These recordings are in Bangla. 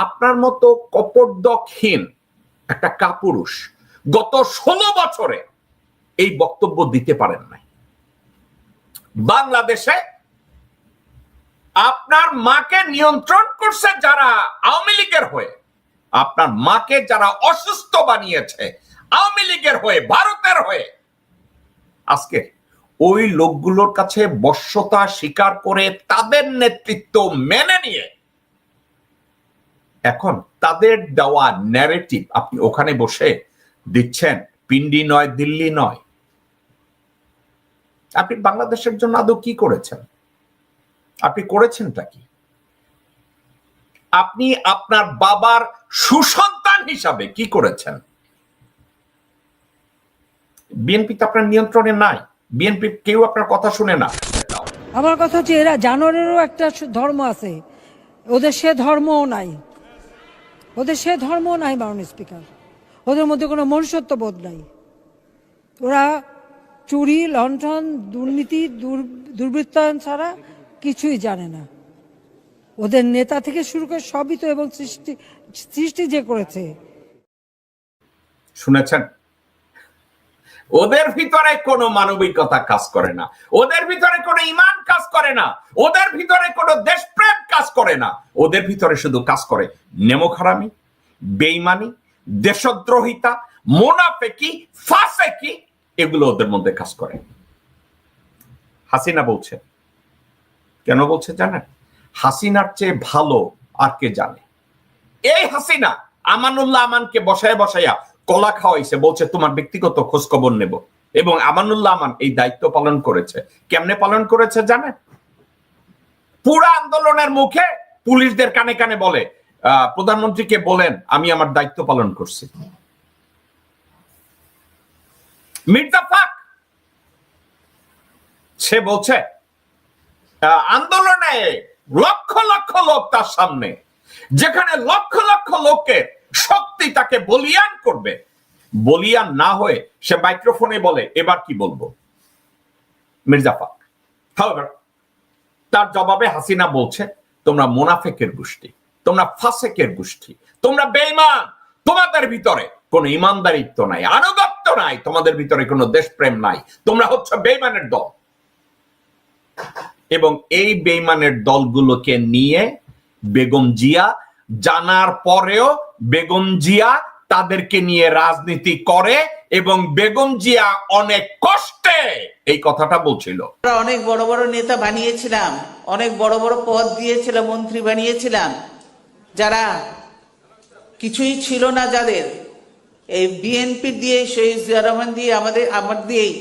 আপনার মতো কপটদকহীন একটা কাপুরুষ গত 16 বছরে এই বক্তব্য দিতে পারেন নাই। বাংলাদেশে আপনার মাকে নিয়ন্ত্রণ করছে যারা আওয়ামী লীগের হয়ে, আপনার মাকে যারা অসুস্থ বানিয়েছে আওয়ামী লীগের হয়ে, ভারতের হয়ে, আজকে ওই লোকগুলোর কাছে বশ্যতা স্বীকার করে তাদের নেতৃত্ব মেনে নিয়ে এখন তাদের দেওয়া ন্যারেটিভ আপনি ওখানে বসে দিচ্ছেন। পিন্ডি নয়, দিল্লি নয়। আপনি বাংলাদেশের জন্য আদৌ কি করেছেন? আপনি করেছেনটা কি? আপনি আপনার বাবার সুসন্তান হিসাবে কি করেছেন? বিএনপি তো আপনার নিয়ন্ত্রণে নাই। বিএনপি কেউ আপনার কথা শুনে না। আমার কথা হচ্ছে এরা জানোয়ারেরও একটা ধর্ম আছে, ওদের সে ধর্মও নাই, ওদের সে ধর্মও নাই মাননীয় স্পিকার। ওদের মধ্যে কোনো মনুষ্যত্ব বোধ নাই। ওরা চুরি, লণ্ঠন, দুর্নীতি, দুর্বৃত্তায়ন ছাড়া কিছুই জানে না। ওদের নেতা থেকে শুরু করে সবই তো, এবং সৃষ্টি যে করেছে। শুনেছেন? ওদের ভিতরে কোনো মানবিকতা কাজ করে না, ওদের ভিতরে কোনো ঈমান কাজ করে না, ওদের ভিতরে কোনো দেশপ্রেম কাজ করে না। ওদের ভিতরে শুধু কাজ করে নেমোখারামি, বেঈমানি, দেশদ্রোহিতা, মুনাফিকি, ফাসিকি, এগুলো ওদের মধ্যে কাজ করে। হাসিনা বলছে, কেন বলছে জানেন? হাসিনার চেয়ে ভালো আর কে জানে? এই হাসিনা আমানুল্লাহ আমানকে বসাইয়া কলা খাওয়াইছে, বলছে তোমার ব্যক্তিগত খোঁজ খবর নেব, এবং আমানুল্লাহ আমান এই দায়িত্ব পালন করেছে। কেমনে পালন করেছে জানেন? পুরা আন্দোলনের মুখে পুলিশদের কানে কানে বলে, প্রধানমন্ত্রীকে বলেন আমি আমার দায়িত্ব পালন করছি। মির্জা ফাক সে বলছে আন্দোলনে লক্ষ লক্ষ লোক তার সামনে, যেখানে লক্ষ লক্ষ লোকের শক্তি তাকে বলিয়ান করবে, বলিয়ান না হয়ে সে মাইক্রোফোনে বলে এবার কি বলবো। মির্জা ফাক তার জবাবে হাসিনা বলছে তোমরা মুনাফিকের গোষ্ঠী, তোমরা ফাসেকের গোষ্ঠী, তোমরা বেঈমান, তোমাদের ভিতরে কোনো ইমানদারিত্ব নাই, আনুগত্য নাই, তোমাদের ভিতরে কোনো দেশপ্রেম নাই, তোমরা হচ্ছে বেঈমানের দল। এবং এই বেঈমানের দলগুলোকে নিয়ে বেগম জিয়া জানার পরেও বেগম জিয়া তাদেরকে নিয়ে রাজনীতি করে, এবং বেগম জিয়া অনেক কষ্টে এই কথাটা বলছিল। অনেক বড় বড় নেতা বানিয়েছিলাম, অনেক বড় বড় পদ দিয়েছিলাম, মন্ত্রী বানিয়েছিলাম, যারা কিছুই ছিল না, যাদের এই বিএনপি দিয়ে, শহীদ জিয়া রহমান দিয়ে, আমার দিয়েই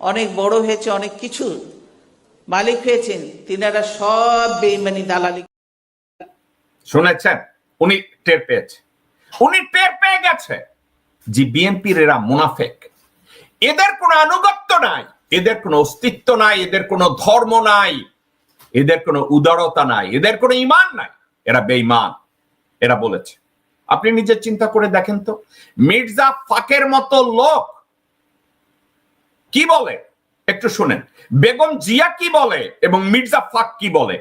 অনেক বড় হয়েছে, অনেক কিছু মালিক হয়েছেন, তিনারা সব বেঈমানি দালালি। শুনেছেন? উনি টের পেয়েছে, উনি টের পেয়ে গেছে যে বিএনপির এরা মুনাফিক, এদের কোনো আনুগত্য নাই, এদের কোনো অস্তিত্ব নাই, এদের কোনো ধর্ম নাই, এদের কোনো উদারতা নাই, এদের কোনো ঈমান নাই, এরা বেঈমান। এরা বলেছে। আপনি নিজে চিন্তা করে দেখেন তো, মির্জা ফাকের মতো লোক কি বলে একটু শুনেন, বেগম জিয়া কি বলে এবং মির্জা ফাক কি বলে।